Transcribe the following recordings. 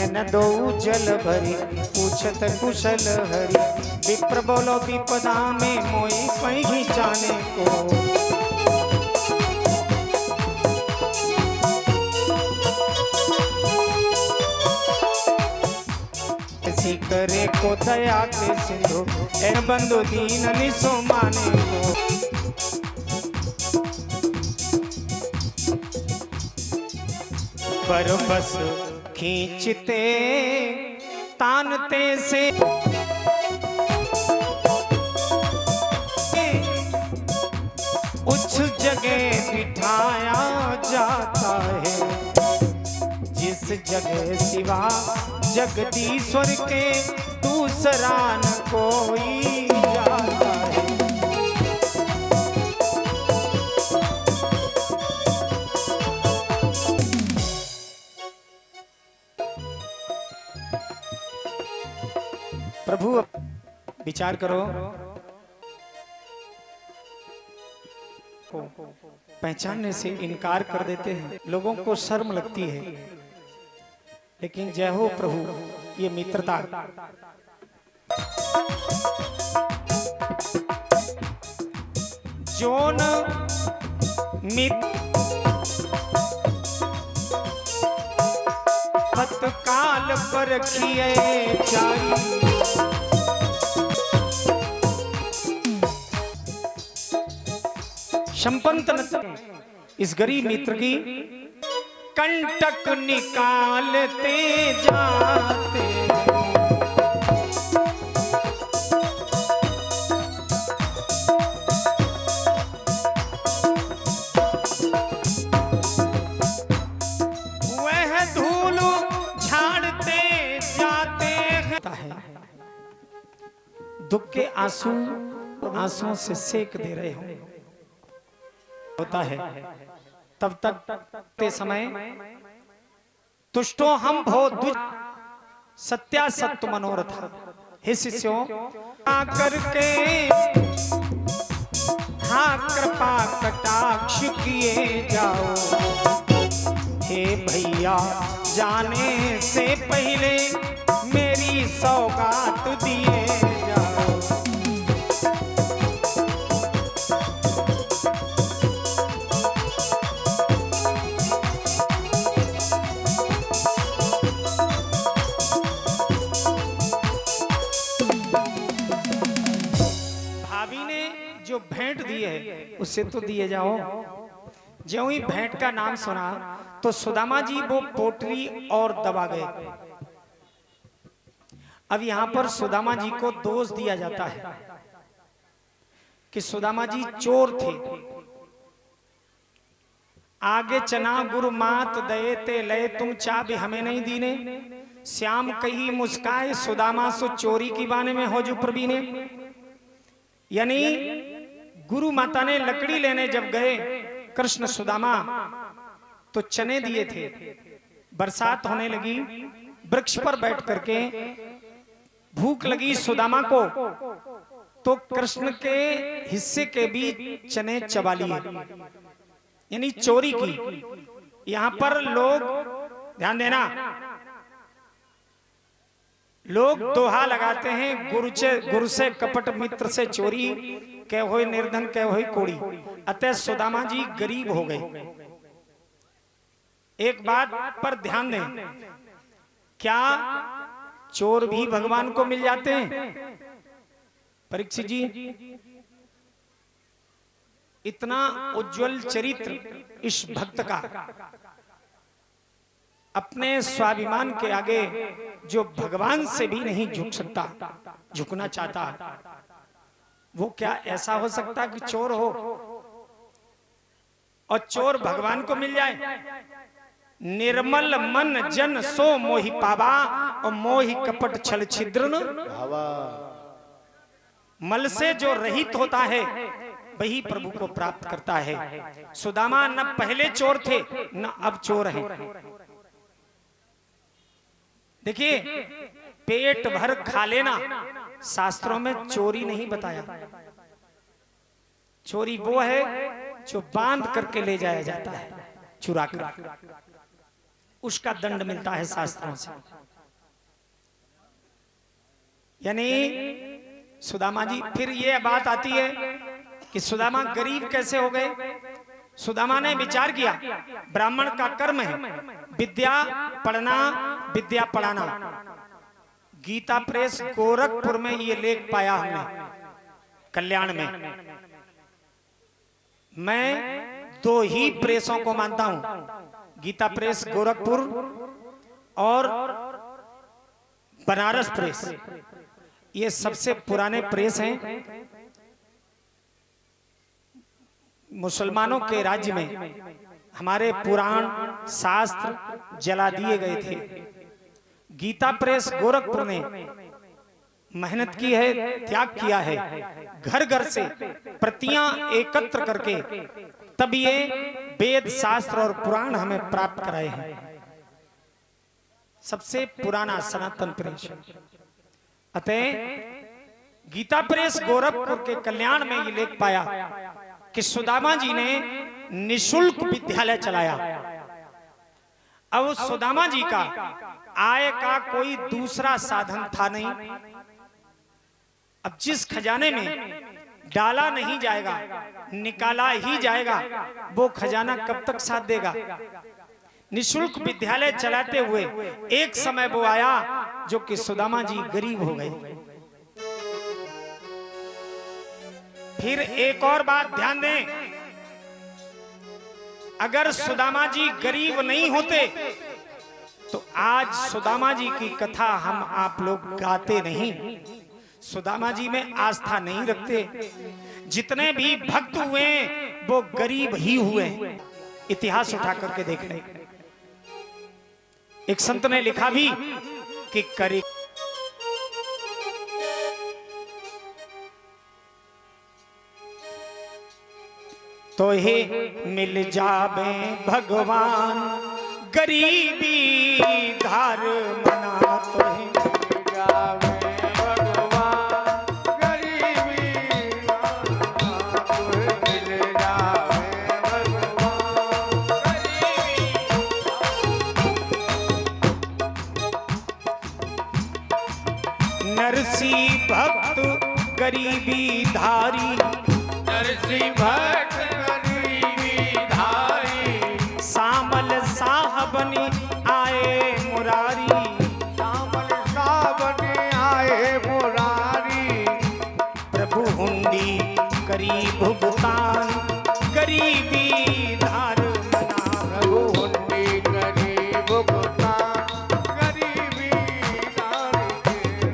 नैन दो जल भरी पूछत कुशल हरि। विप्र बोलो विपदा में मोई कहीं जाने को। करे को दया के सिंधु ए बंधु दीन निसो माने को। पर बस खींचते तानते से उस जगह बिठाया जाता है जिस जगह सिवा जगदीश्वर के दूसरा न कोई जाता है। प्रभु विचार करो, पहचानने से इनकार कर देते हैं, लोगों को शर्म लगती है। लेकिन जय हो प्रभु ये मित्रता। जोन काल पर किए चारी। शंपंत इस गरीब मित्र की कंटक निकालते जाते। वह धूल झाड़ते जाते हैं। दुख के आंसुओं से सेक दे रहे होता है। तब तक ते समय तुष्टो हम भो दुज सत्या सत्य मनोरथ। हे शिष्यों करके हाँ कृपा कटाक्ष किए जाओ। हे भैया जाने से पहले मेरी सौगात दिए जाओ। जो भेंट दी है उससे तो दिए जाओ। जो ही भेंट का नाम सुना तो सुदामा जी वो पोटली और दबा गए। अब यहां पर सुदामा जी को दोष दिया जाता है कि सुदामा जी चोर थे। आगे चना गुरु मात दये ते लय तुम चा भी हमें नहीं दीने। श्याम कही मुस्काए सुदामा सो चोरी की बाने में हो जो प्रवीणे। यानी गुरु माता ने लकड़ी लेने जब गए कृष्ण सुदामा तो चने दिए थे। बरसात होने लगी, वृक्ष पर बैठ करके भूख लगी सुदामा को तो कृष्ण के हिस्से के बीच चने चबा लिए, यानी चोरी की। यहां पर लोग ध्यान देना, लोग दोहा लगाते हैं गुरु से कपट मित्र से चोरी कह होई निर्धन कह होई कोड़ी। अतः सुदामा जी गरीब हो गए। एक बात पर ध्यान दें, क्या चोर भी भगवान को मिल जाते हैं? परीक्षित जी इतना उज्जवल चरित्र इस भक्त का, अपने स्वाभिमान के आगे जो भगवान से भी नहीं झुक सकता, झुकना चाहता, वो क्या ऐसा हो सकता कि चोर हो और चोर भगवान को मिल जाए? निर्मल मन जन सो मोहि पावा और मोहि कपट छल छिद्र मल से जो रहित होता है वही प्रभु को प्राप्त करता है। सुदामा न पहले चोर थे न अब चोर हैं। देखिए, पेट भर खा लेना शास्त्रों में चोरी नहीं बताया। चोरी वो है जो बांध करके ले जाया जाता है, चुरा कर, उसका दंड मिलता है शास्त्रों से। यानी सुदामा जी, फिर ये बात आती है कि सुदामा गरीब कैसे हो गए। सुदामा ने विचार किया, ब्राह्मण का कर्म है विद्या पढ़ना, विद्या पढ़ाना। गीता प्रेस गोरखपुर में ये लेख पाया हमने, कल्याण में। मैं दो ही प्रेसों को मानता हूं, गीता प्रेस गोरखपुर और बनारस प्रेस। ये सबसे पुराने प्रेस हैं। मुसलमानों के राज्य में हमारे पुराण शास्त्र जला दिए गए थे। गीता प्रेस गोरखपुर ने मेहनत की है, त्याग किया है, घर घर से प्रतियां एकत्र करके तब ये वेद शास्त्र और पुराण हमें प्राप्त कराए हैं। सबसे पुराना सनातन प्रेस। अतः गीता प्रेस गोरखपुर के कल्याण में ये लेख पाया कि सुदामा जी ने निशुल्क विद्यालय चलाया। अब उस सुदामा जी का आय का कोई दूसरा साधन था नहीं। अब जिस खजाने में डाला नहीं जाएगा, निकाला ही जाएगा, वो खजाना कब तक साथ देगा। निशुल्क विद्यालय चलाते हुए एक समय वो आया जो कि सुदामा जी गरीब हो गए। फिर एक और बात ध्यान दें, अगर सुदामा जी गरीब नहीं होते तो आज सुदामा जी की कथा हम आप लोग गाते नहीं, सुदामा जी में आस्था नहीं रखते। जितने भी भक्त हुए वो गरीब ही हुए। इतिहास उठा करके देख ले। एक संत ने लिखा भी कि करी तो हे मिल जावे भगवान गरीबी धार मना, तो हे मिल जावे भगवान गरीबी धार मना, तो हे मिल जावे भगवान गरीबी। नरसी भक्त गरीबी धारी, नरसी भक्त बनी आए मुरारी, श्यामल सावन आए मुरारी। प्रभु हुंडी करी भुगतान गरीबी धार मना, प्रभु हुंडी करी भुगतान गरीबी धार।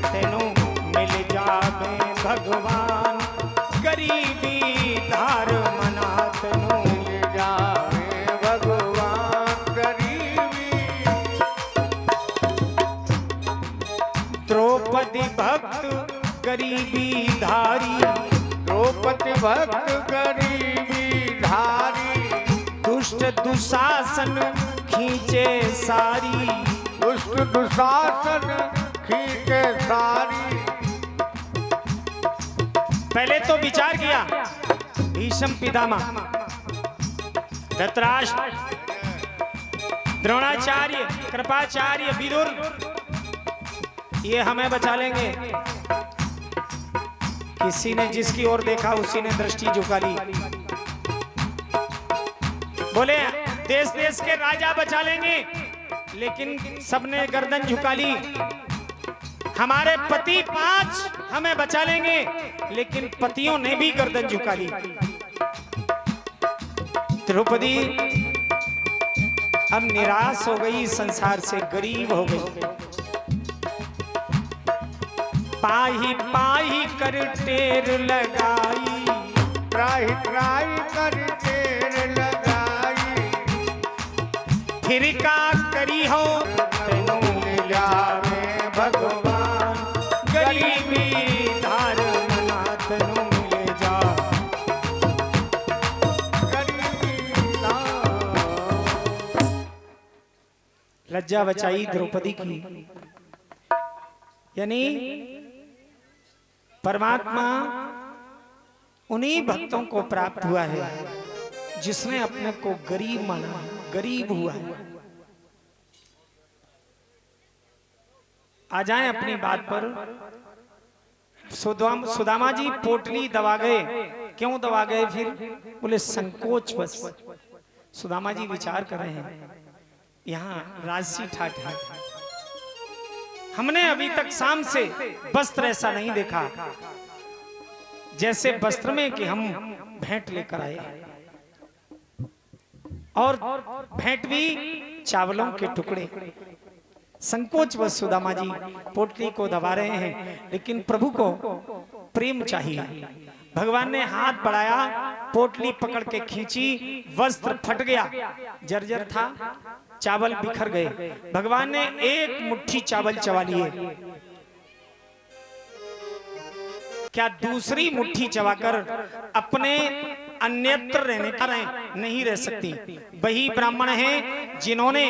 तेनु मिल जावे भगवान गरीबी धार मना, तेनु मिल जावे भगवान। द्रौपदी भक्त गरीबी धारी, द्रौपदी भक्त गरीबी धारी। दुष्ट दुशासन खींचे सारी, दुष्ट दुशासन खींचे सारी। पहले तो विचार किया भीष्म पितामह, धृतराष्ट्र, द्रोणाचार्य, कृपाचार्य, विदुर, ये हमें बचा लेंगे। किसी ने जिसकी ओर देखा उसी ने दृष्टि झुका ली। बोले देश देश के राजा बचा लेंगे, लेकिन सबने गर्दन झुका ली। हमारे पति 5 हमें बचा लेंगे, लेकिन पतियों ने भी गर्दन झुका ली। द्रौपदी अब निराश हो गई, संसार से गरीब हो गई। पाही पाही कर टेर लगाई, त्राही त्राही कर टेर लगाई। फिर का करी हो तेनु मिल जावे भगवान गरीबी धार मना, तेनु मिल जा गरीबी धार। लज्जा बचाई द्रौपदी की। यानी परमात्मा उन्हीं भक्तों को प्राप्त हुआ है जिसने अपने को गरीब माना, गरीब हुआ है। आ जाएं अपनी बात पर। सुदामा जी पोटली दबा गए। क्यों दबा गए? फिर बोले संकोच बस। सुदामा जी विचार कर रहे हैं, यहाँ राजसी ठाठ है, हमने अभी तक शाम से वस्त्र ऐसा नहीं देखा जैसे वस्त्र में कि हम भेंट लेकर आए, और भेंट भी चावलों के टुकड़े। संकोच वश सुदामा जी पोटली को दबा रहे हैं, लेकिन प्रभु को प्रेम चाहिए। भगवान ने हाथ बढ़ाया, पोटली पकड़ के खींची, वस्त्र फट गया, जर्जर था, चावल बिखर गए। भगवान ने एक मुट्ठी चावल चबा लिए, क्या दूसरी मुट्ठी चबाकर अपने अन्यत्र रहने का नहीं रह सकती। वही ब्राह्मण हैं जिन्होंने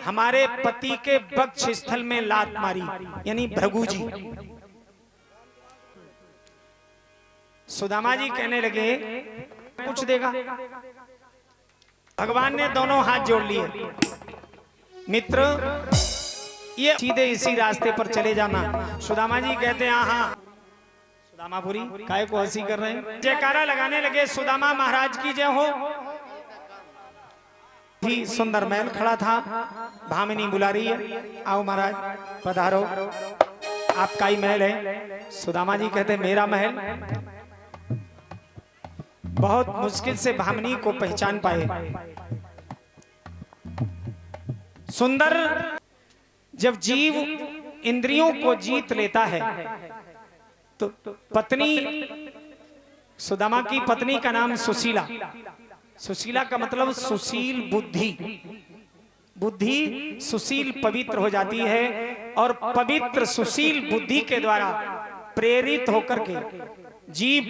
हमारे पति के वक्ष स्थल में लात मारी, यानी भृगु जी। सुदामा जी कहने लगे कुछ देगा। भगवान ने दोनों हाथ जोड़ लिए, मित्र ये सीधे इसी रास्ते पर चले जाना। सुदामा जी कहते हैं हाँ। सुदामापुरी काय को हंसी कर रहे हैं, जयकारा लगाने लगे, सुदामा महाराज की जय हो। ही सुंदर महल खड़ा था, भामिनी बुला रही है, आओ महाराज पधारो, आपका ही महल है। सुदामा जी कहते मेरा महल। बहुत मुश्किल से भामिनी को पहचान पाए। सुंदर जब जीव इंद्रियों को जीत लेता है तो पत्नी, सुदामा की पत्नी का नाम सुशीला। सुशीला का मतलब सुशील बुद्धि। बुद्धि सुशील पवित्र हो जाती है, और पवित्र सुशील बुद्धि के द्वारा प्रेरित होकर के जीव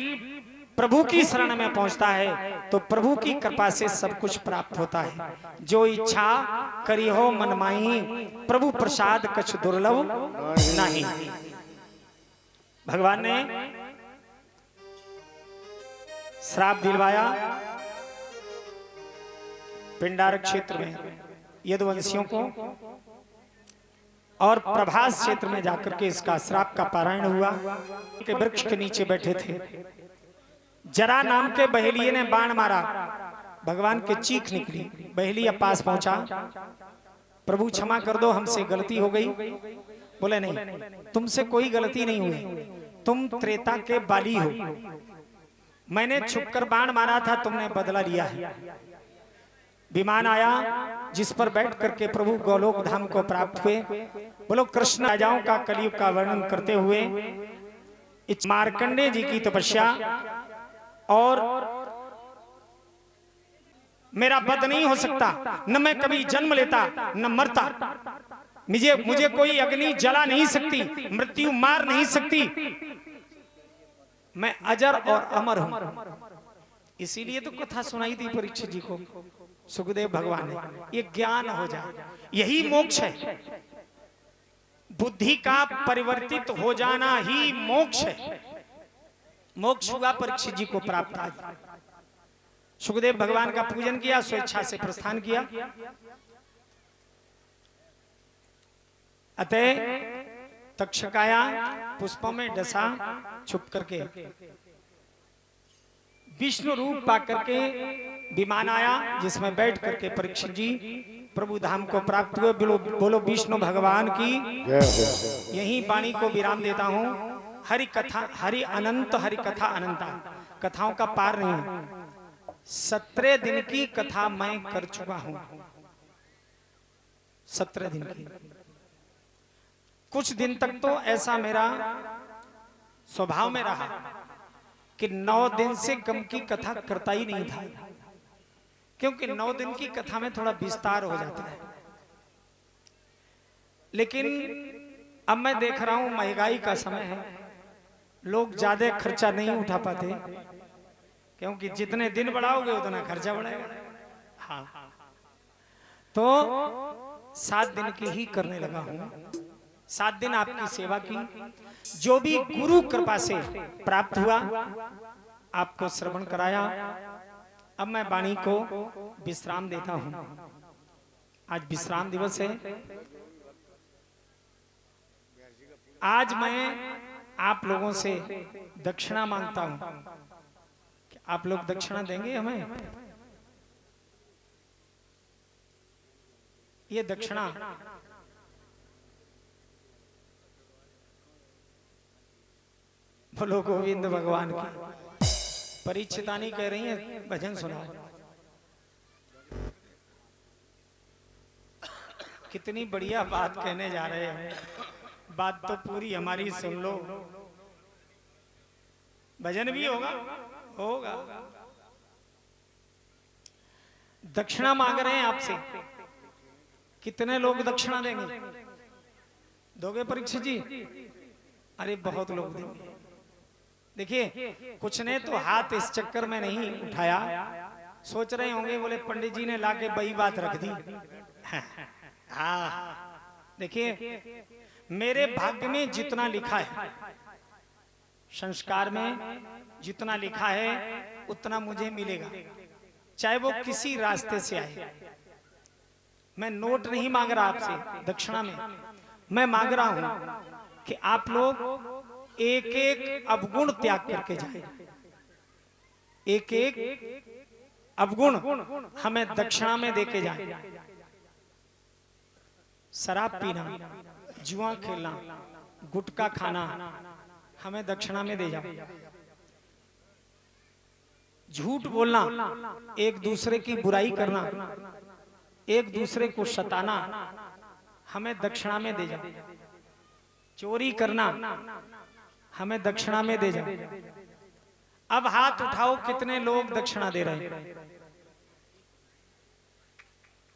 प्रभु की शरण में पहुंचता है, तो प्रभु की कृपा से सब कुछ प्राप्त होता है। जो इच्छा करी हो मन माही, प्रभु प्रसाद कछ दुर्लभ नहीं। भगवान ने श्राप दिलवाया पिंडारक क्षेत्र में यदुवंशियों को, और प्रभास क्षेत्र में जाकर के इसका श्राप का पारायण हुआ। के वृक्ष के नीचे बैठे थे, जरा नाम के बहेलिये ने बाण मारा, भगवान के चीख निकली। बहेलिया पास पहुंचा, प्रभु क्षमा कर दो, हमसे गलती हो गई। बोले नहीं, तुमसे कोई गलती नहीं हुई, तुम त्रेता के बाली हो। मैंने छुपकर बाण मारा था, तुमने बदला लिया है। विमान आया जिस पर बैठ करके प्रभु गोलोक धाम को प्राप्त हुए। बोलो कृष्ण राजाओं का कलयुग का वर्णन करते हुए मार्कंडे जी की तपस्या, और मेरा वध नहीं हो सकता, न मैं कभी जन्म लेता न मरता, मुझे कोई अग्नि जला नहीं सकती, मृत्यु मार नहीं सकती, मैं अजर और अमर हूं। इसीलिए तो कथा सुनाई थी परीक्षित जी को सुखदेव भगवान ने, ये ज्ञान हो जाए, यही मोक्ष है। बुद्धि का परिवर्तित हो जाना ही मोक्ष है। मोक्ष हुआ परीक्षित जी को प्राप्त आज। सुखदेव भगवान का पूजन किया, स्वेच्छा से प्रस्थान किया। अतः तक्षकाया पुष्पों में डसा छुप करके, विष्णु रूप पाकर के विमान आया जिसमें बैठ करके परीक्षित जी प्रभु धाम को प्राप्त हुए। बोलो विष्णु भगवान की। यही वाणी को विराम देता हूं। हरि कथा हरि अनंत, हरि कथा अनंता, कथाओं का पार नहीं है। 17 दिन की कथा मैं कर चुका हूं, 17 दिन की। कुछ दिन तक तो ऐसा मेरा स्वभाव में रहा कि 9 दिन से कम की कथा करता ही नहीं था, क्योंकि 9 दिन की कथा में थोड़ा विस्तार हो जाता है। लेकिन अब मैं देख रहा हूं महंगाई का समय है, लोग ज्यादा खर्चा नहीं उठा पाते, क्योंकि जितने दिन बढ़ाओगे उतना खर्चा बढ़ेगा। हाँ, तो 7 दिन की ही करने लगा हूं। 7 दिन आपकी सेवा की, जो भी गुरु कृपा से प्राप्त हुआ आपको श्रवण कराया। अब मैं वाणी को विश्राम देता हूं। आज विश्राम दिवस है। आज मैं आप लोगों से दक्षिणा मांगता हूं। आप लोग दक्षिणा देंगे हमें? ये दक्षिणा बोलो गोविंद भगवान की। परीक्षितानी कह रही है भजन सुनाओ। कितनी बढ़िया बात कहने जा रहे हैं, बात तो पूरी हमारी सुन लो। भजन भी होगा होगा। दक्षिणा मांग रहे हैं आपसे, कितने लोग दक्षिणा देंगे? दोगे परीक्षित जी? अरे बहुत लोग देंगे। देखिए कुछ ने तो हाथ इस चक्कर में नहीं उठाया, सोच रहे होंगे बोले पंडित जी ने लाके बड़ी बात रख दी। हाँ देखिए, मेरे भाग्य में जितना लिखा है, संस्कार में जितना लिखा है उतना मुझे मिलेगा, चाहे वो किसी रास्ते से आए। मैं नोट नहीं मांग रहा आपसे दक्षिणा में, मैं मांग रहा हूं कि आप लोग एक एक अवगुण त्याग करके जाए। एक एक अवगुण हमें दक्षिणा में देके जाए। शराब पीना, जुआ खेलना, गुटखा खाना हमें दक्षिणा में दे जाओ। झूठ बोलना, एक दूसरे की बुराई करना, एक दूसरे को सताना हमें दक्षिणा में दे जाओ। चोरी करना हमें दक्षिणा में दे जाओ। अब हाथ उठाओ कितने लोग दक्षिणा दे रहे हैं?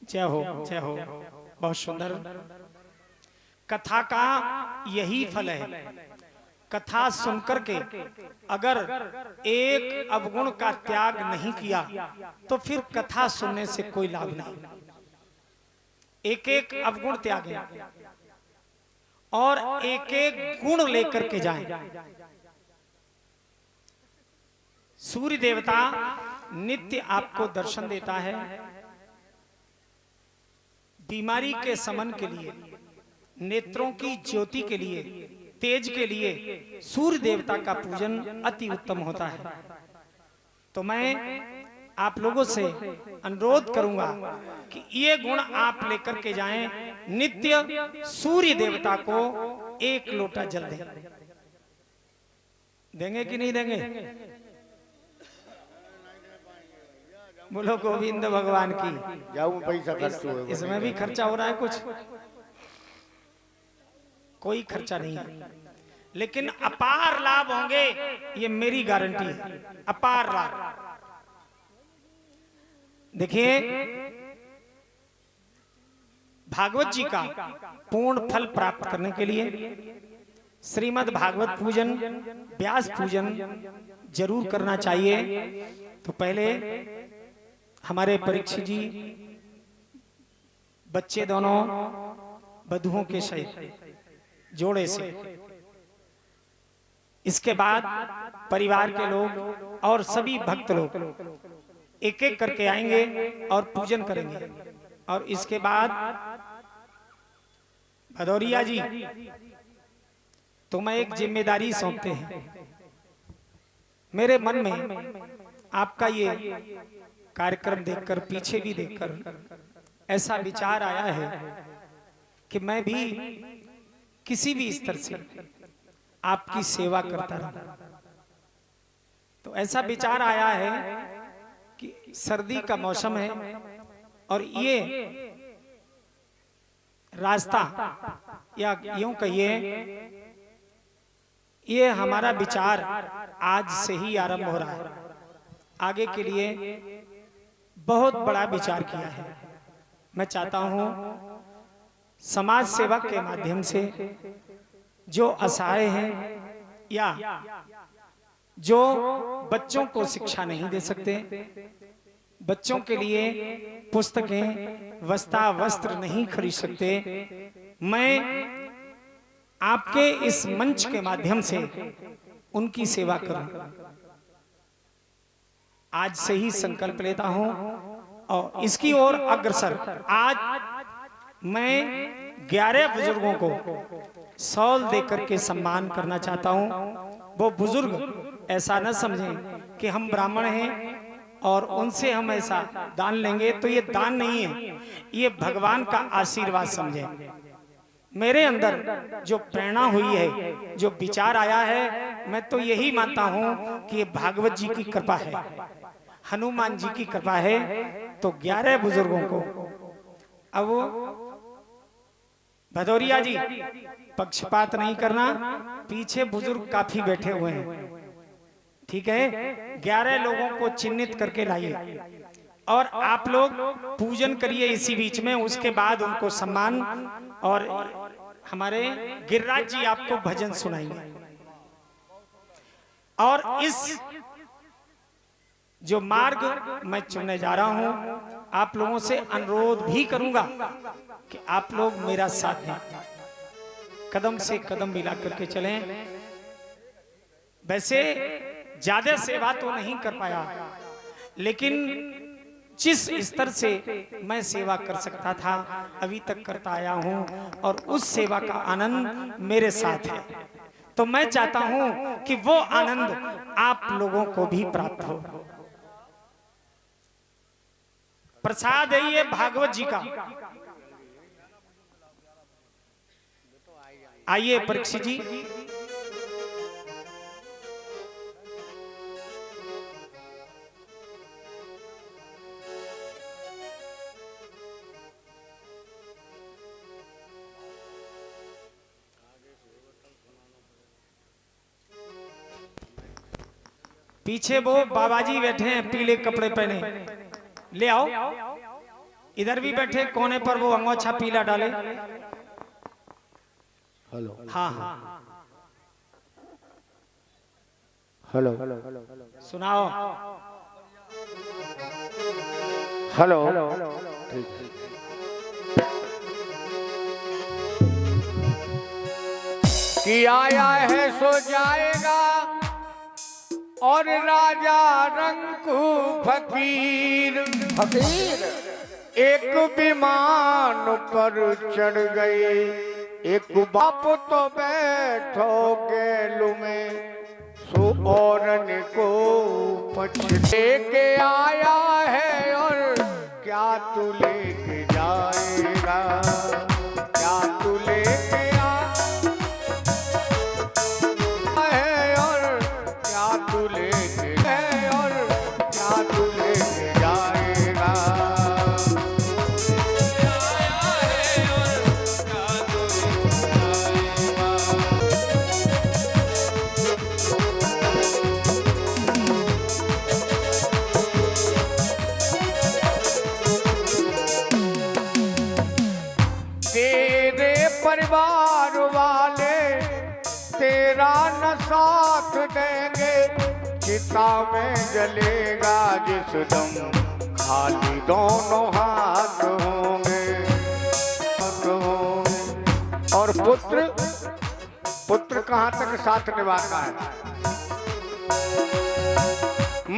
जय हो जय हो। बहुत सुंदर। कथा का यही फल है। कथा सुनकर के अगर एक अवगुण का त्याग नहीं किया तो फिर कथा सुनने से कोई लाभ नहीं। एक एक अवगुण त्यागें और एक एक गुण लेकर के जाएं। सूर्य देवता नित्य आपको दर्शन देता है। बीमारी के समन के लिए, नेत्रों की ज्योति के लिए, तेज के लिए सूर्य देवता का पूजन अति उत्तम होता है। तो मैं आप लोगों से अनुरोध करूंगा कि ये गुण आप लेकर के जाएं। नित्य सूर्य देवता को एक लोटा जल दें। देंगे कि नहीं देंगे? बोलो गोविंद भगवान की। जाऊं पैसा खर्च हुआ, इसमें भी खर्चा हो रहा है कुछ? कोई खर्चा नहीं है, लेकिन अपार लाभ होंगे, ये मेरी गारंटी है। अपार लाभ। देखिए भागवत जी का पूर्ण फल प्राप्त करने के लिए श्रीमद् भागवत पूजन, व्यास पूजन जरूर करना चाहिए। तो पहले हमारे परीक्षित जी बच्चे दोनों वधुओं के सहित जोड़े से, इसके बाद परिवार के लोग और सभी भक्त लोग एक एक करके आएंगे और पूजन करेंगे। और इसके बाद भदौरिया जी तुम्हें एक जिम्मेदारी सौंपते हैं। मेरे मन में आपका ये कार्यक्रम देखकर, पीछे भी देखकर ऐसा विचार आया है कि मैं भी किसी भी स्तर से आपकी सेवा करता रहूं। तो ऐसा विचार आया है कि सर्दी का मौसम है और ये रास्ता, या यूं कहिए ये हमारा विचार आज से ही आरंभ हो रहा है। आगे के लिए बहुत बड़ा विचार किया है। मैं चाहता हूं समाज सेवा के माध्यम से जो असहाय हैं या जो बच्चों को शिक्षा नहीं दे सकते, बच्चों के लिए पुस्तकें, वस्ता, वस्त्र नहीं खरीद सकते, मैं आपके इस मंच के माध्यम से उनकी सेवा करूं। आज से ही संकल्प लेता हूं और इसकी ओर अग्रसर। आज मैं 11 बुजुर्गों को शॉल देकर के सम्मान करना चाहता हूं। वो बुजुर्ग ऐसा न समझें कि हम ब्राह्मण हैं और उनसे हम ऐसा दान लेंगे, तो ये दान नहीं है, ये भगवान का आशीर्वाद समझें। मेरे अंदर जो प्रेरणा हुई है, जो विचार आया है, मैं तो यही मानता हूं कि ये भागवत जी की कृपा है, हनुमान जी की कृपा है। तो 11 बुजुर्गों को, अब वो भदौरिया जी पक्षपात नहीं करना, पीछे बुजुर्ग काफी बैठे हुए हैं, ठीक है। 11 लोगों को चिन्हित करके लाइए और आप लोग पूजन करिए इसी बीच में। उसके बाद उनको सम्मान, और हमारे गिरिराज जी आपको भजन सुनाएंगे। और इस जो मार्ग मैं चुनने जा रहा हूं, आप लोगों से अनुरोध भी करूंगा कि आप लोग मेरा साथ दें, कदम से कदम मिला करके चलें। वैसे ज्यादा सेवा तो नहीं कर पाया, लेकिन जिस स्तर से मैं सेवा कर सकता था अभी तक करता आया हूं, और उस सेवा का आनंद मेरे साथ है। तो मैं चाहता हूं कि वो आनंद आप लोगों को भी प्राप्त हो। प्रसाद है ये भागवत जी का। आइए परीक्षित जी। पीछे वो बाबाजी बैठे हैं पीले कपड़े पहने, ले आओ। इधर भी बैठे कोने पर वो अंगोछा पीला डाले। हेलो, हाँ हाँ, हेलो, सुनाओ। हेलो, कि आया है सो जाएगा, और राजा रंकू फकीर एक विमान पर चढ़ गए। एक बाप तो बैठो गेलू में, सो औरन को पछते के आया है, और क्या तू लेके जाएगा, क्या तू लेके है, और क्या तू लेके है, और क्या तू लेके जाएगा। परिवार वाले तेरा न साथ देंगे, चिता में जलेगा जिस दम, खाली दोनों हाथ होंगे। और पुत्र कहाँ तक साथ निभाता है।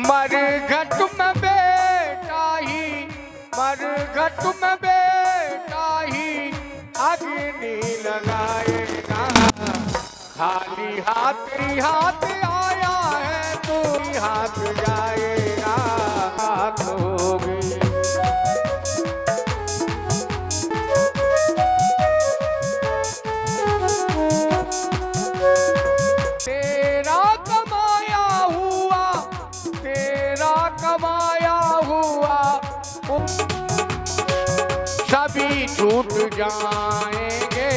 मरघट में बेटा ही, मरघट में बेटा ही अग्नि लगाएगा। खाली हाथ आया है, तू हाथ जाएगा, हाथ होगी। तेरा कमाया हुआ, तेरा कमाया हुआ सभी छूट जाएंगे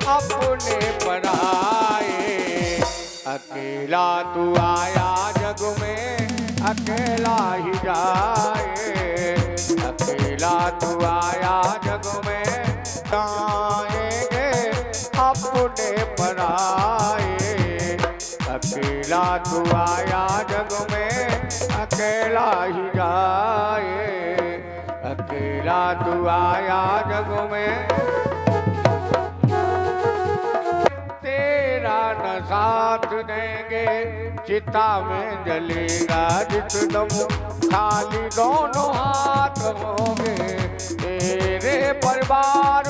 अपने पराए। अकेला तू आया जग में, अकेला ही जाए। अकेला तू आया जग में, जाएंगे अपने पराए। अकेला तू आया जग में, अकेला ही जाए। अकेला तू आया जग में, तेरा न साथ देंगे, चिता में जलेगा जिस दम, खाली दोनों हाथ होंगे। तेरे परिवार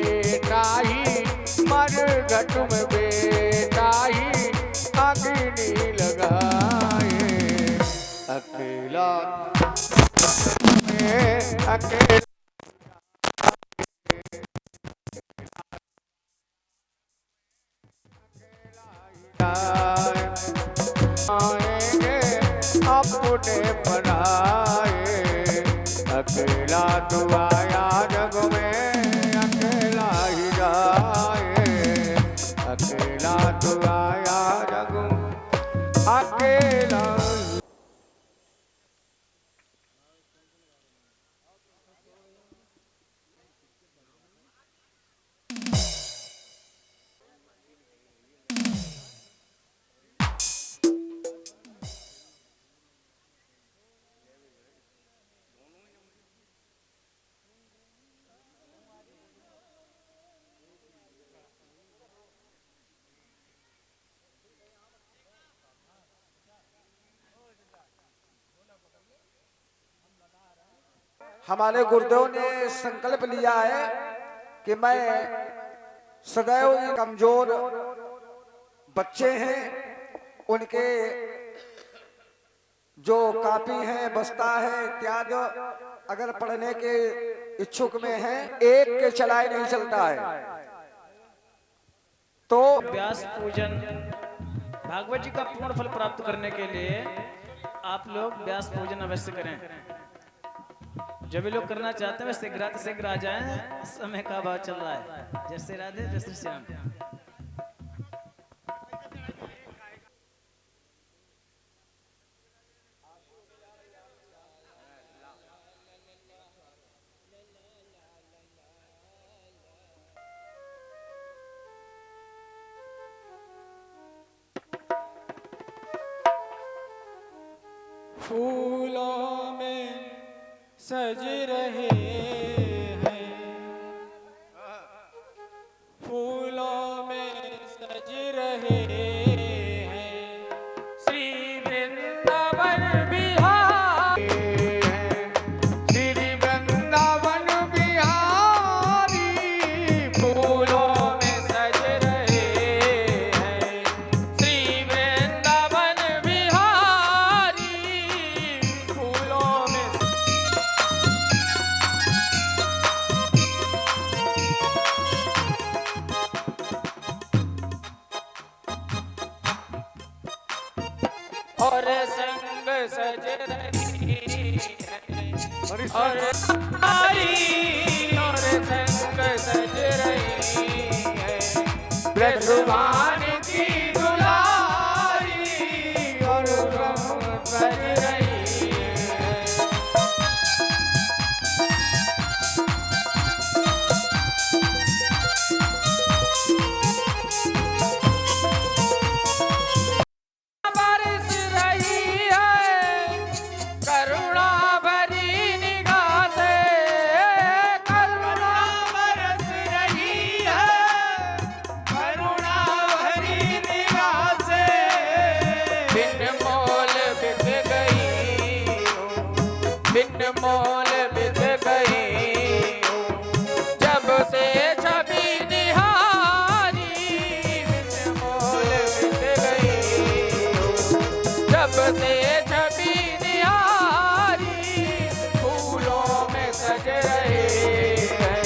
बेटा ही मरघट में बेटा ही अग्नि लगाए अकेला अकेला आएंगे अपने बनाए अकेला तू आया जग में अकेला ही जाए अकेला तू आया जग में अकेला हमारे गुरुदेव ने संकल्प लिया है कि मैं सदैव ये कमजोर बच्चे हैं उनके जो कापी है बस्ता है इत्यादि अगर पढ़ने के इच्छुक में हैं एक के चलाए नहीं चलता है तो व्यास पूजन भागवत जी का पूर्ण फल प्राप्त करने के लिए आप लोग व्यास पूजन अवश्य करें। जो भी लोग करना चाहते हैं वे शीघ्र आ जाएं, समय का अभाव चल रहा है। जय श्री राधे, जय श्री श्याम। फूलों में सज रहे हैं फूलों में सज रहे हैं श्री वृंदावन बिहारी श्री वृंदावन बिहारी फूलों में सज रहे हैं श्री वृंदावन बिहारी फूलों में और संग सज रही है और और संग सज रही है ब्रजवान की दुलारी और संग सज रही है बरस रही है करुणा भरी निगाह से करुणा बरस रही है करुणा भरी निगाह से बिन मोल बित गई बिन मोल बित गई जब से छवि निहारी बिन मोल बित गई जब से छवि निहारी फूलों में सज रहे हैं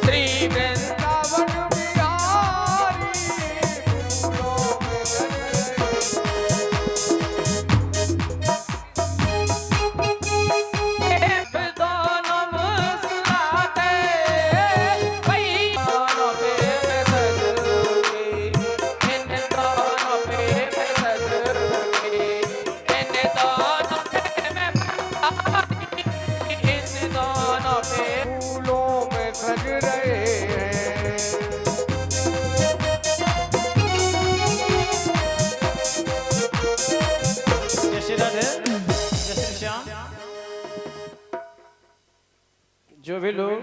श्री वृंदावन बिहारी फूलों में सज रहे हैं दोनों मुस्कुराते वही दोनों पे मैं सजूंगी इन दोनों पे मैं सजूंगी इन दोनों पे मैं इन दोनों पे फूलों में सज रहे हैं जय श्री राधे, जय श्री श्याम। जो भी लोग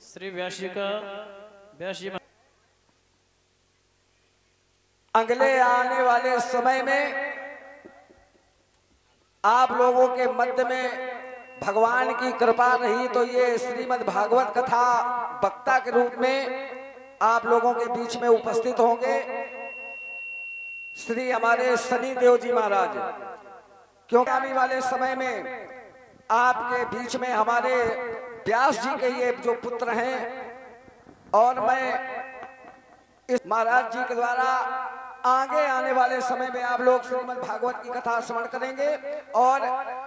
श्री व्यास जी का व्यास जी अगले आने वाले समय में आप लोगों के मध्य में भगवान की कृपा रही तो ये श्रीमद् भागवत कथा वक्ता के रूप में आप लोगों के बीच में उपस्थित होंगे श्री हमारे शनि देव जी महाराज। क्योंकि आने वाले समय में आपके बीच में हमारे व्यास जी के ये जो पुत्र हैं और मैं इस महाराज जी के द्वारा आगे आने वाले समय में आप लोग श्रीमद् भागवत की कथा श्रवण करेंगे और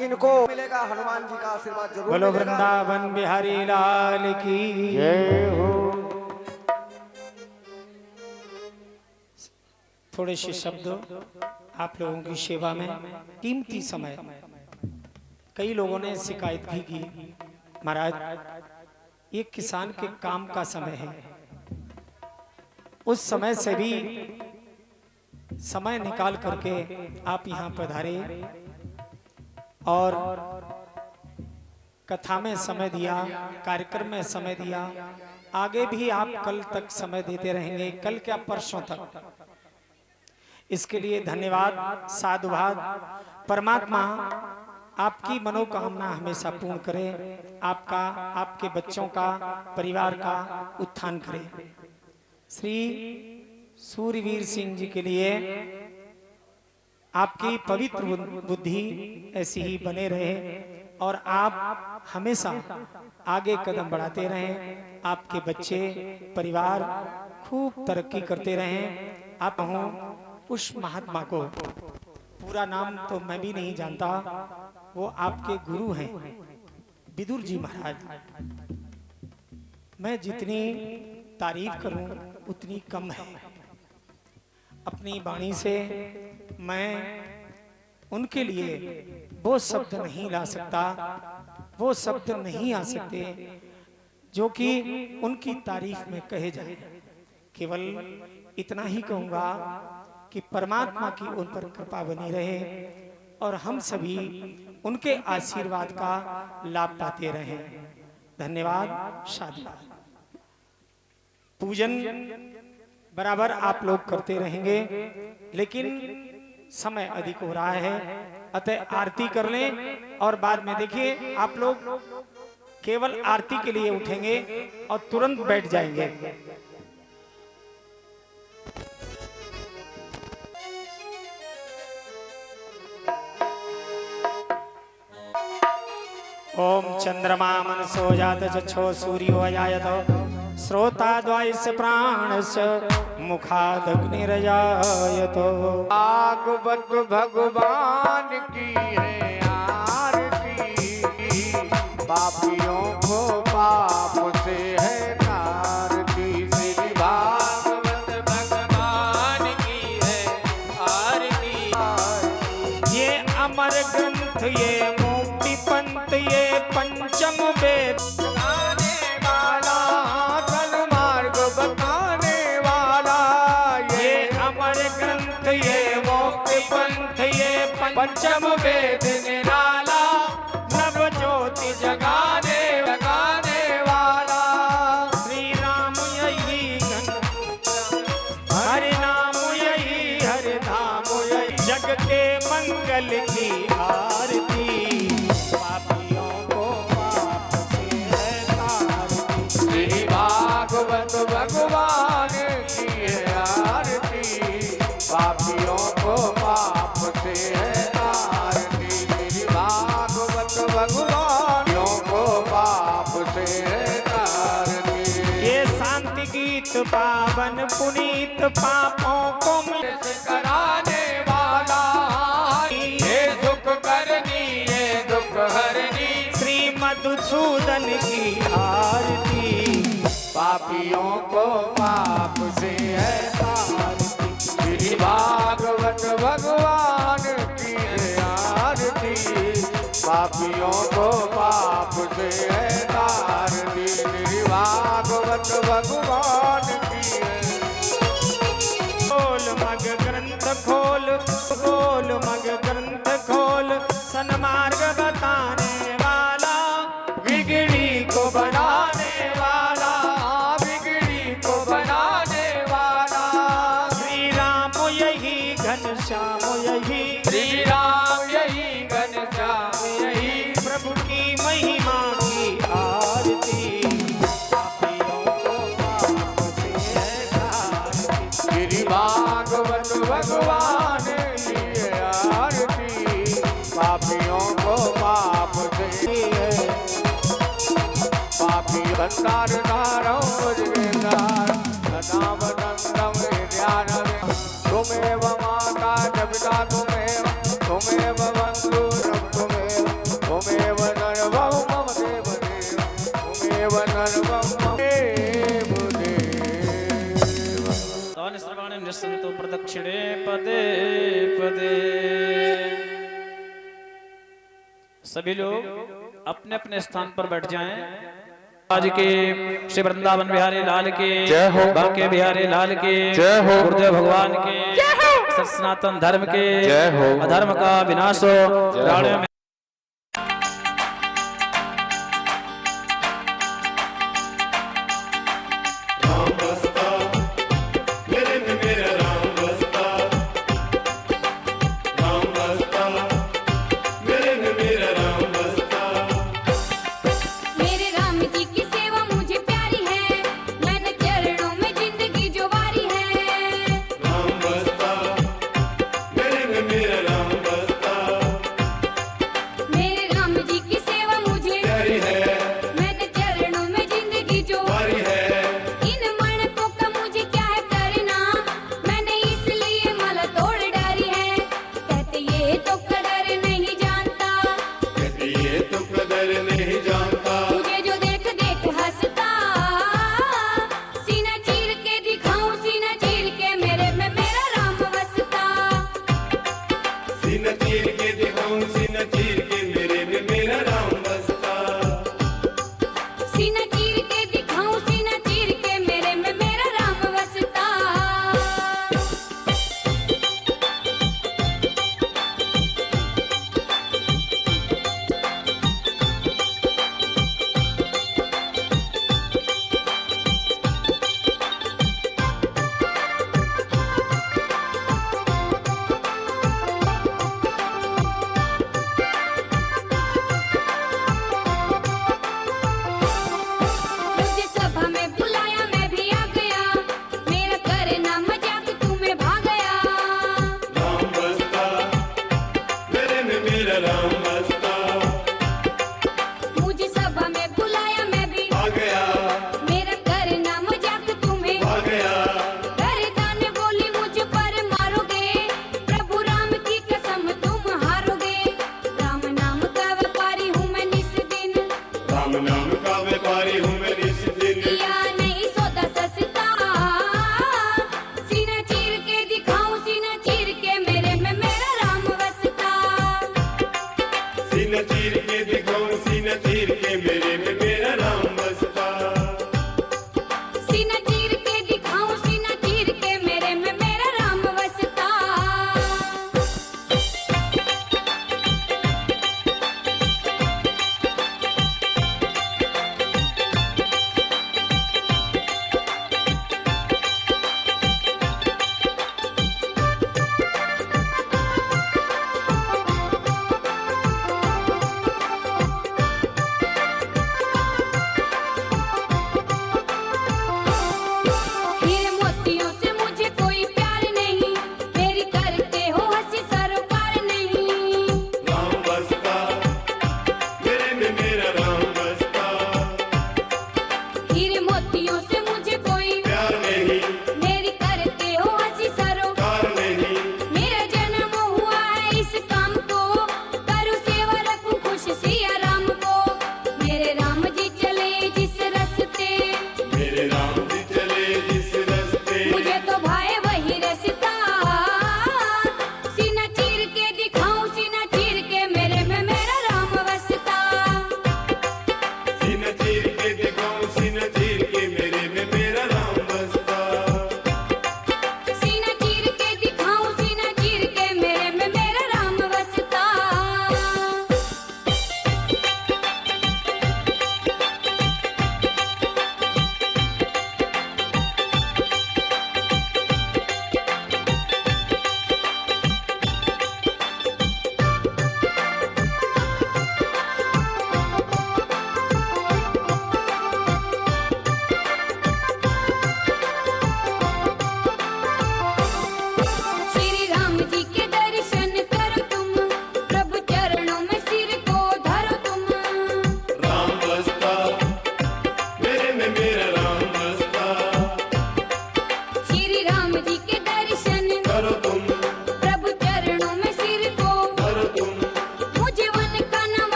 इनको मिलेगा हनुमान जी का आशीर्वाद जरूर बोलो मिलेगा। वृंदावन बिहारी लाल की जय हो। थोड़े से शब्द आप लोगों की सेवा में। कीमती समय कई लोगों ने शिकायत भी की, महाराज ये किसान के काम का समय है, उस समय से भी समय निकाल करके आप यहाँ पधारे और कथा में समय दिया, कार्यक्रम में समय दिया। आगे भी आप कल तक समय देते रहेंगे, कल क्या परसों तक। इसके लिए धन्यवाद, साधुवाद। परमात्मा आपकी मनोकामना हमेशा पूर्ण करे, आपका, आपके बच्चों का, परिवार का उत्थान करे। श्री सूर्यवीर सिंह जी के लिए आपकी पवित्र बुद्धि ऐसी ही बने रहे और आप हमेशा आगे कदम बढ़ाते रहें, आपके बच्चे, परिवार खूब तरक्की करते रहें। आप हों उस महात्मा को, पूरा नाम तो मैं भी नहीं जानता, वो आपके गुरु हैं विदुर जी महाराज। मैं जितनी तारीफ करूं उतनी कम है। अपनी वाणी से मैं उनके लिए वो शब्द नहीं ला सकता, वो शब्द नहीं आ सकते जो कि उनकी तारीफ में कहे जाए। केवल इतना ही कहूंगा कि परमात्मा की उन पर कृपा बनी रहे और हम सभी उनके आशीर्वाद का लाभ पाते रहें। धन्यवाद, साधुवाद। पूजन बराबर आप लोग करते रहेंगे, लेकिन समय अधिक हो रहा है, अतः आरती कर लें और बाद में देखिए आप लोग केवल आरती के लिए उठेंगे और तुरंत बैठ जाएंगे। ओम चंद्रमा मनसो जात चक्षो सूर्यो अजायत श्रोताद्वायस्य प्राणस्य मुखादग्निरजायत। भागवत भगवान की है आरती, पापियों को पाप से है तारती। श्री भागवत भगवान की है आरती। ये अमर ग्रंथ, ये मुक्ति पंथ, ये पंचम वेद बताने वाला, सन्मार्ग बताने वाला। ये अमर ग्रंथ, ये मुक्ति पंथ, ये पंचम वेद निराला, नव ज्योति जगाने लगाने वाला। श्री राम यही हरि नाम, यही हरि धाम, यही जग के मंगल की आरती। पापियों को पाप से है तारती। श्री भागवत भगवान की है आरती, पापियों को पाप से है तारती। श्री भागवत भगवानों को पाप से है तारती। ये शांति गीत पावन पुनीत, पापों को कराने वाला, ये दुख करनी, ये दुख हरनी। श्री मधुसूदन की आरती। पापियों को पाप से है तारती। श्री भागवत भगवान की है आरती, पापियों को पाप से है तारती। श्री भागवत भगवान की है। खोल मग ग्रंथ खोल, खोल मग ग्रंथ खोल, सन्मार्ग बताने वाला, बिगड़ी को बनाने वाला, बिगड़ी को बनाने वाला। श्री राम यही घनश्याम, यही श्री राम यही घनश्याम, यही प्रभु की संसारधारं भुजगेन्द्रहारं सदावनन्दं हृदयानवे त्वमेव माता च पिता त्वमेव त्वमेव बन्धुरं त्वमेव त्वमेव सर्वं मम देवदेव त्वमेव सर्वं मम देवदेव। तानि सर्वाणि निस्सन्तो प्रदक्षिणे पदे पदे। सभी लोग अपने अपने स्थान पर बैठ जाएं। आज के श्री वृंदावन बिहारी लाल के जय हो, बांके बिहारी लाल के जय हो, गुरुदेव भगवान के जय हो, सनातन धर्म के जय हो, अधर्म का विनाश हो, प्राणियों में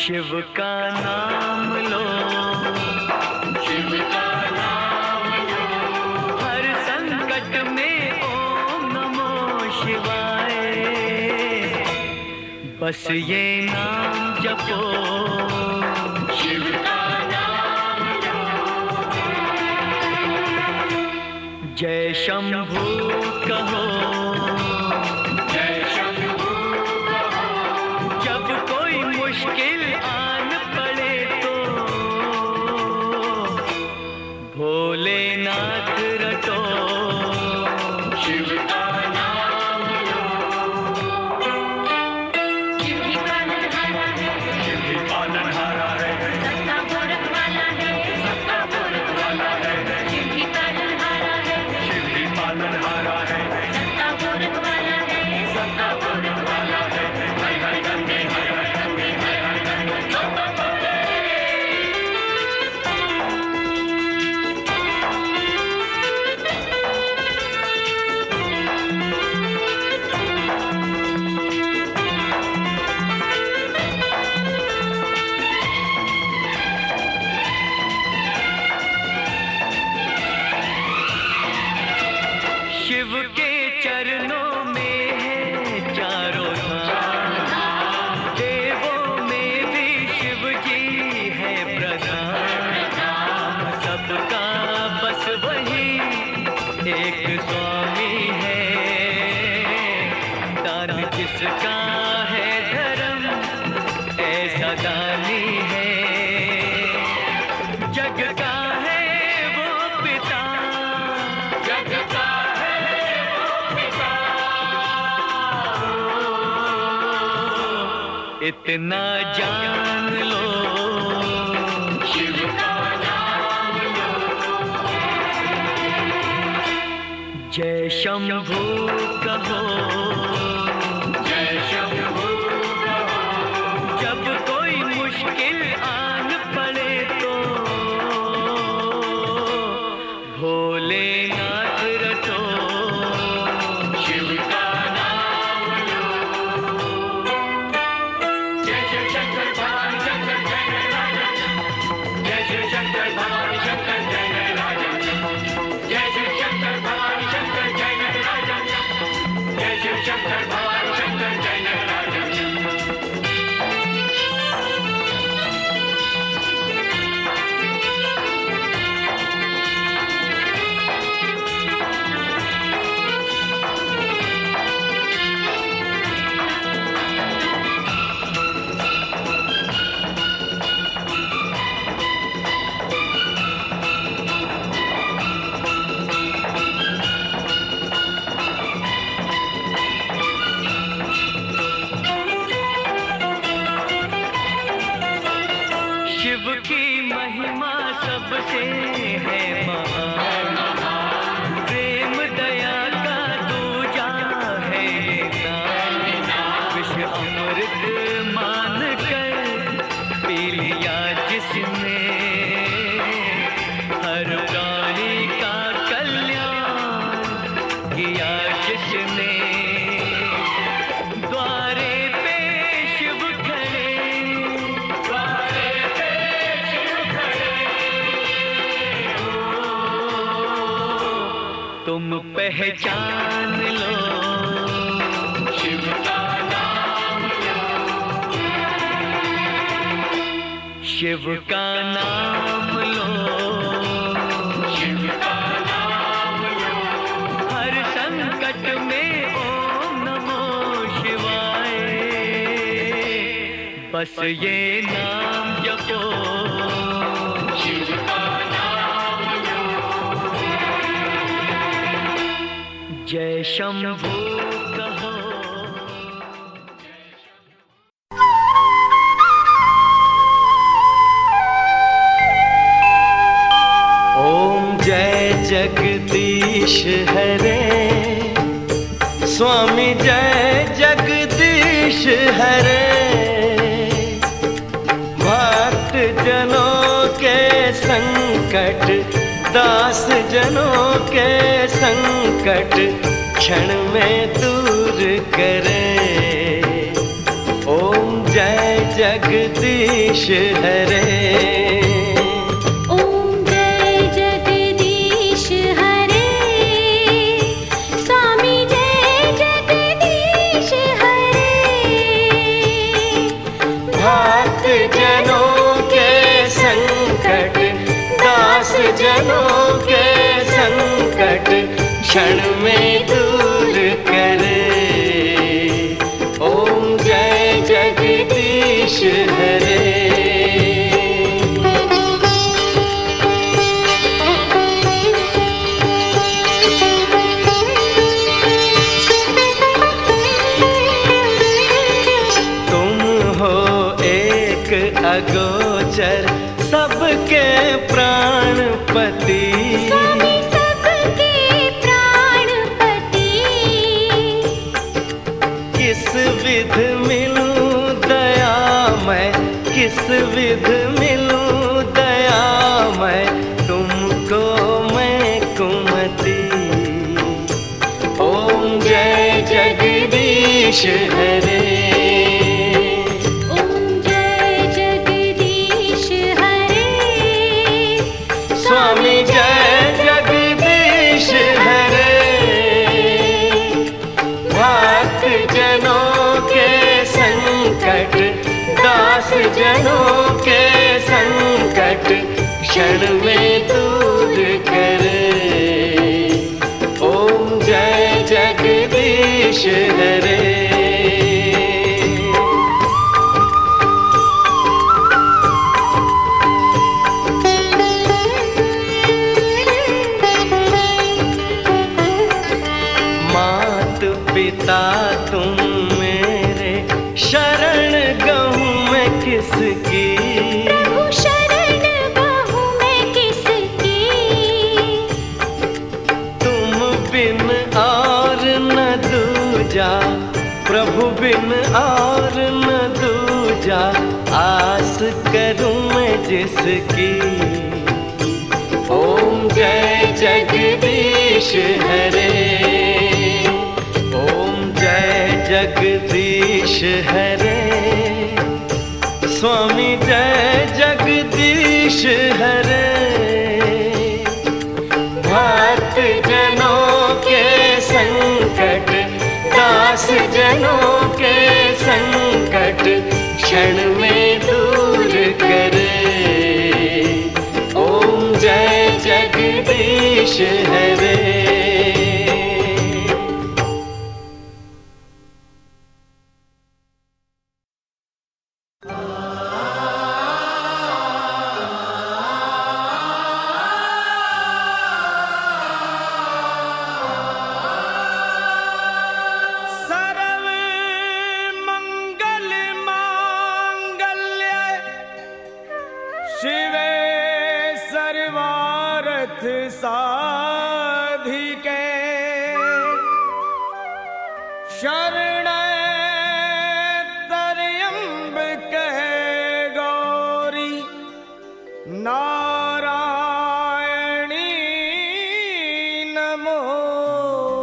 शिव का नाम लो, शिव का नाम लो, हर संकट में ओम नमो शिवाय, बस ये नाम जपो, शिव का नाम लो, जय शंभू कहो, जय शंभू कहो, जब कोई मुश्किल आन पड़े तो भोलेनाथ रटो, शिव का नाम लो, शिव ही पालनहारा है, शिव ही पालनहारा है, सत्ता पूरक वाला है, सत्ता पूरक वाला है, शिव ही पालनहारा है, शिव ही पालनहारा है, सत्ता पूरक वाला है, सत्ता पूरक वाला है, हाय हाय गंगे, हाय हाय गंगे, हाय हाय गंगे, शिव के चरणों में है चारों धाम, देवों में भी शिव जी है प्रधान, नाम सबका बस वही एक स्वामी है, दान जिसका है धर्म ऐसा दानी है, जग का है वो पिता, जग का है वो पिता, इतना जान लो, शिव का नाम लो, जय शंभू कहो, जय शंभू कहो, जब कोई मुश्किल आन पड़े तो भोलेनाथ रटो, शिव का नाम लो, जय शिव शंकर भगवान शंकर जय जय राजा, जय शिव शंकर भगवान शंकर जय जय राजा, जय शिव शंकर भगवान शंकर जय जय राजा, जय शिव शंकर भगवान शंकर जय जय राजा। शिव की महिमा सबसे है महान, प्रेम दया का दूजा है ये नाम, विष अमृत मान कर पी लिया जिसने, हर प्राणी का कल्याण किया जिसने, द्वारे पे शिव खड़े, द्वारे पे शिव खड़े, तुम पहचान लो, शिव का नाम लो, शिव का नाम लो, शिव का नाम लो, हर संकट में ओम नमो शिवाय, बस ये नाम जपो, शिव का नाम लो, जय शंभू कहो। ओम जय जगदीश हरे, स्वामी जय जगदीश हरे, भक्त जनों के संकट, दास जनों के संकट क्षण में दूर करे। ओम जय जगदीश हरे। ओम जय जगदीश हरे, स्वामी जय जगदीश हरे। भक्त जनों के संकट, दास जनों के संकट क्षण में दूर करे। ओम जय जगदीश हरे। तुम हो एक अगोचर सबके प्राणपति। स्वामी सबके प्राणपति, किस विध मिलूं दया मैं, किस विध मिलूं दया मैं, तुमको मैं कुमति। ओम जय जगदीश हरे। ओम जय जगदीश हरे, स्वामी जय जगदीश हरे। भक्त जनों के संकट, दास जनों के संकट क्षण में दूर करे। ओम जय जगदीश हरे। मात पिता तुम मेरे, शरण गहूँ मैं किसकी। प्रभु शरण गहूँ मैं किसकी। तुम बिन और न दूजा, प्रभु बिन और न दूजा, आस करूँ मैं जिसकी। ओम जय जगदीश हरे। ओम जय जगदीश हरे। स्वामी जय जगदीश हरे। भक्त जनों के संकट, दास जनों के संकट क्षण में दूर करे। ओम जय जगदीश हरे। सर्व मंगल मांगल्य शिवे सर्वार्थ साधिके, शरणं त्र्यंबके गौरी नारायणी नमोस्तुते।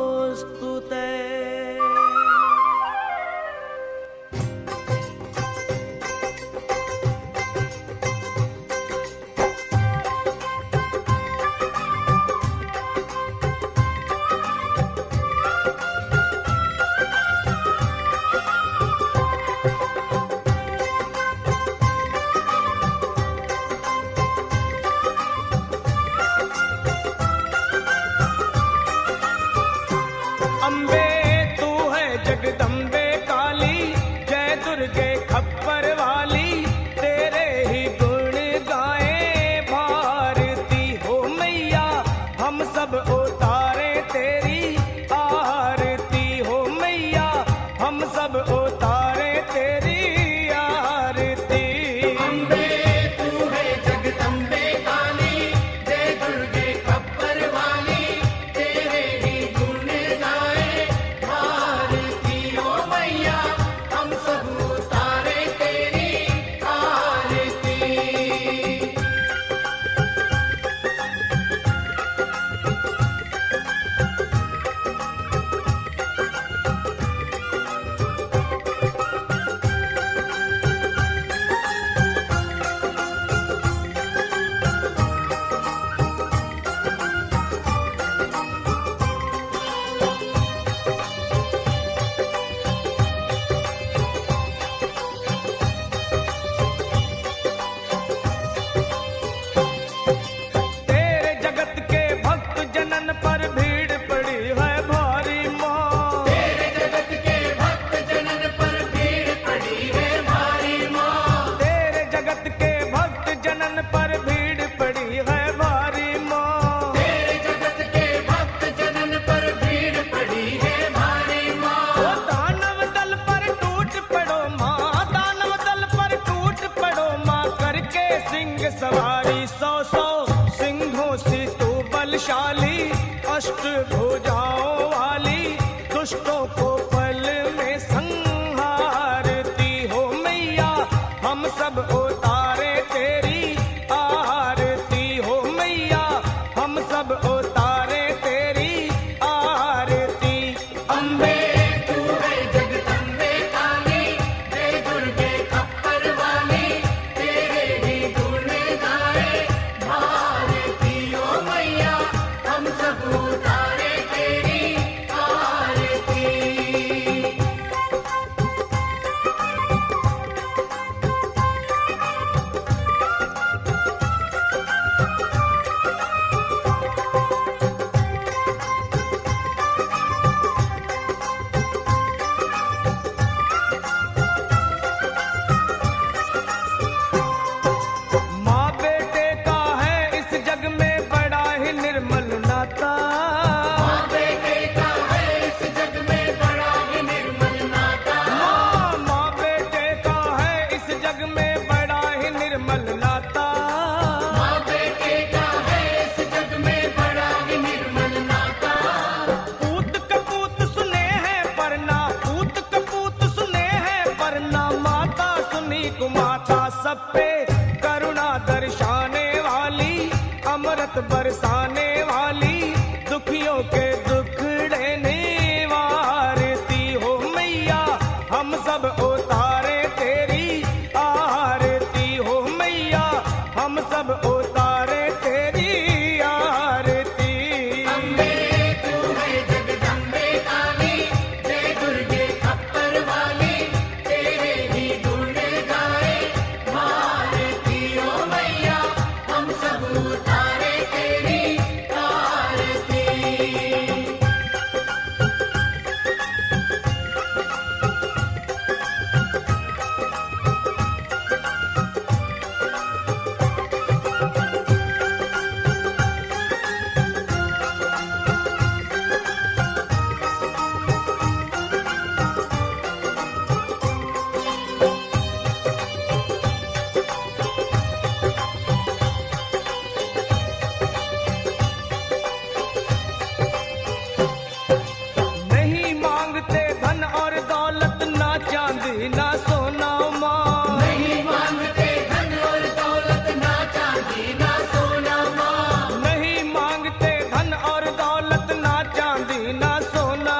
अष्टभुजाओं वाली दुष्टों को पल में संहारती हो मैया, हम सब उतारे तेरी आरती हो मैया, हम सब उतारे तेरी आरती। अम्बे तू है जगदम्बे काली, जय दुर्गे खप्पर वाली, तेरे ही गुण गाए भारती ओ मैया, हम सब उतारे तेरी आरती। माँ बेटे का है इस जग में बड़ा ही निर्मल नाता, माँ बेटे का है इस जग में बड़ा ही निर्मल नाता, माँ बेटे का है इस जग में बड़ा ही निर्मल नाता। माँ बेटे का है इस जग में बड़ा ही निर्मल नाता। पूत कपूत सुने हैं परना, पूत कपूत सुने हैं परना, माता सुनी कुमाता सब पे करुणा दर्शाने वाली, अमृत बरसाने वाली, दुखियों के दुखड़े निवारती हो मैया, हम सब उतारे तेरी आरती हो मैया, हम सब उतारे तेरी आरती। अम्बे तू है जगदम्बे काली, जय दुर्गे खप्पर वाली, तेरे ही गुण गाए भारती ओ मैया, हम सब उतारे तेरी आरती। नहीं मांगते धन और दौलत, ना चांदी ना सोना माँ, नहीं मांगते धन और दौलत, ना चांदी ना सोना माँ, नहीं मांगते धन और दौलत, ना चांदी ना सोना।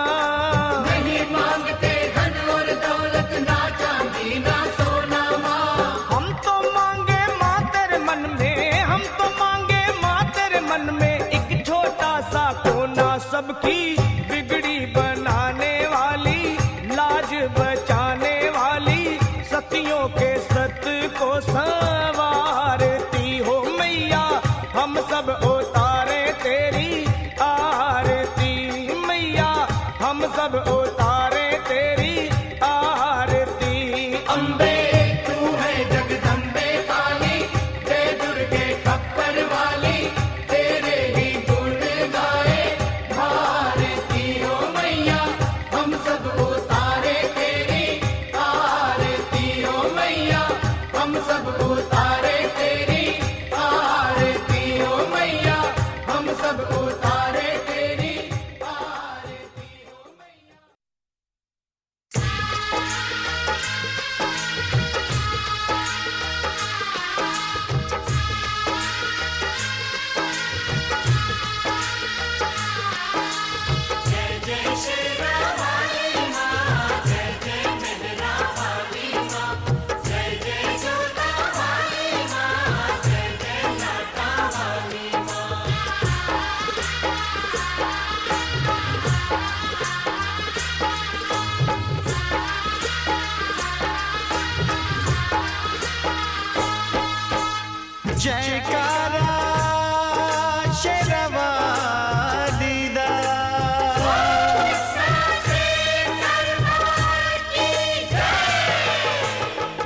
नहीं मांगते धन और दौलत, ना चांदी ना सोना माँ। हम तो मांगे माँ तेरे मन में, हम तो मांगे माँ तेरे मन में, एक छोटा सा कोना, सबकी बिगड़ी बनाने वाली, लाज बचाने वाली, सतियों के सत को संवारती हो मैया, हम सब उतारे तेरी आरती मैया, हम सब उतारे तेरी आरती। अम्बे तू है जगदम्बे काली, जय दुर्गे खप्पर वाली, तेरे ही गुण गाए भारती ओ मैया, हम सब उतारे तेरी आरती ओ मैया, हम सब उतारे तेरी आरती ओ मैया, हम सब उतारे तेरी आरती ओ मैया। जयकारा शेरवाली दा,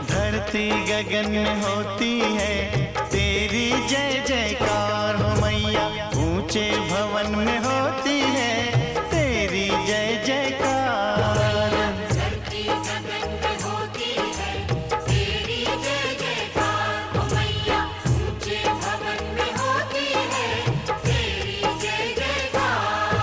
धरती गगन में होती है तेरी जय जयकार हो मैया, ऊंचे भवन में होती है तेरी जय जयकार। धरती गगन में होती है तेरी जय जयकार ओ मैया, ऊंचे भवन में होती है तेरी जय जयकार।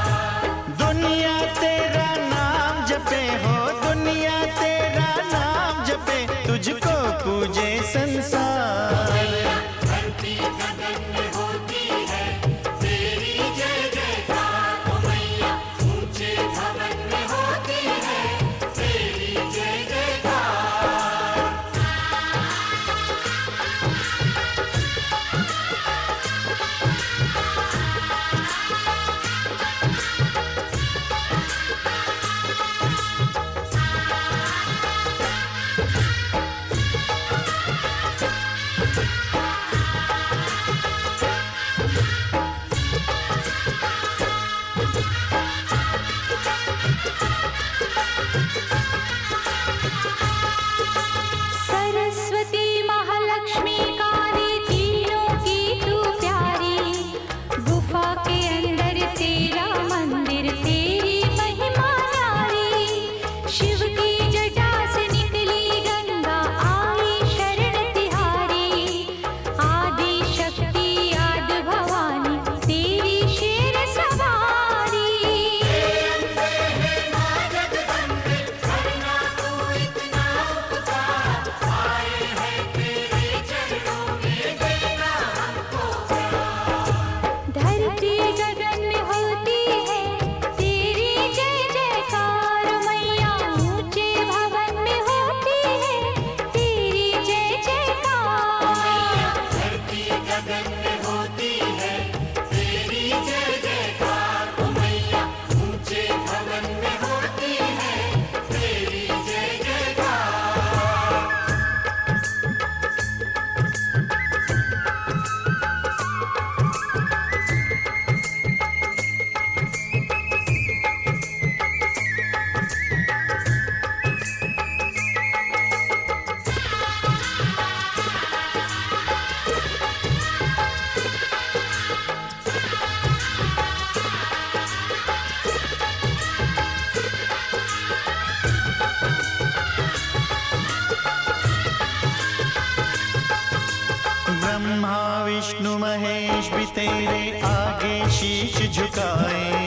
विष्णु महेश भी तेरे आगे शीश झुकाए,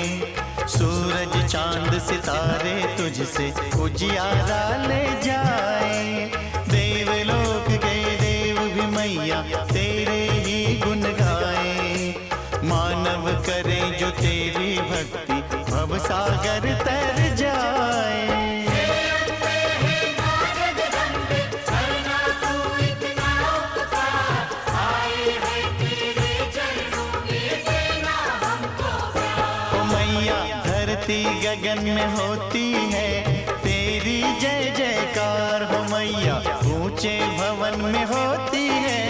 सूरज चांद सितारे तुझसे उजियारा ले जाए। देवलोक के देव भी मैया तेरे ही गुण गाए, मानव करे जो तेरी भक्ति भव सागर तर जाए। धरती गगन में होती है तेरी जय जयकार हो मैया, ऊंचे भवन में होती है